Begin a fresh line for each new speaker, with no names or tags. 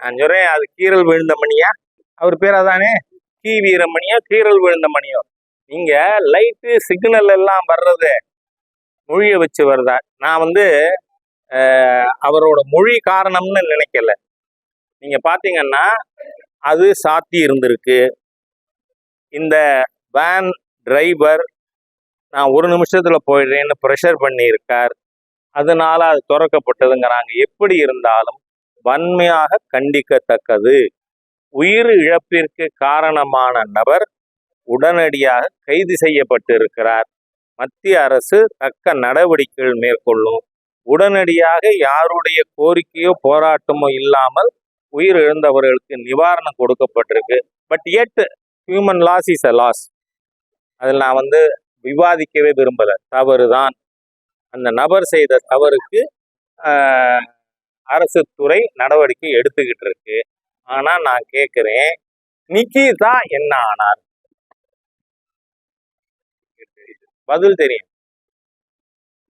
நான் சொல்றேன், அது கீரல் விழுந்த மணியா? அவர் பேர் அதானே, கி வீரமணியோ கீரல் விழுந்த மணியோ. நீங்க லைட்டு சிக்னல் எல்லாம் வர்றது மொழியை வச்சு வருதா? நான் அவரோட மொழி காரணம்னு நினைக்கல. நீங்க பாத்தீங்கன்னா அது சாத்தி இருந்திருக்கு. இந்த வேன் டிரைவர் நான் 1 நிமிஷத்துல போயிடுறேன்னு ப்ரெஷர் பண்ணியிருக்கார், அதனால அது திறக்கப்பட்டதுங்கிறாங்க. எப்படி இருந்தாலும் வன்மையாக கண்டிக்கத்தக்கது. உயிர் இழப்பிற்கு காரணமான நபர் உடனடியாக கைது செய்யப்பட்டிருக்கிறார். மத்திய அரசு தக்க நடவடிக்கைகள் மேற்கொள்ளும். உடனடியாக யாருடைய கோரிக்கையோ போராட்டமோ இல்லாமல் உயிர் இழந்தவர்களுக்கு நிவாரணம் கொடுக்கப்பட்டிருக்கு. But at human loss is a loss. அதில் நான் விவாதிக்கவே விரும்பலை. தவறுதான். அந்த நபர் செய்த தவறுக்கு அரசு துறை நடவடிக்கை எடுத்துக்கிட்டு இருக்கு. ஆனா நான் கேட்கிறேன், நிக்கிதா என்ன ஆனார்? பதில் தெரியும்.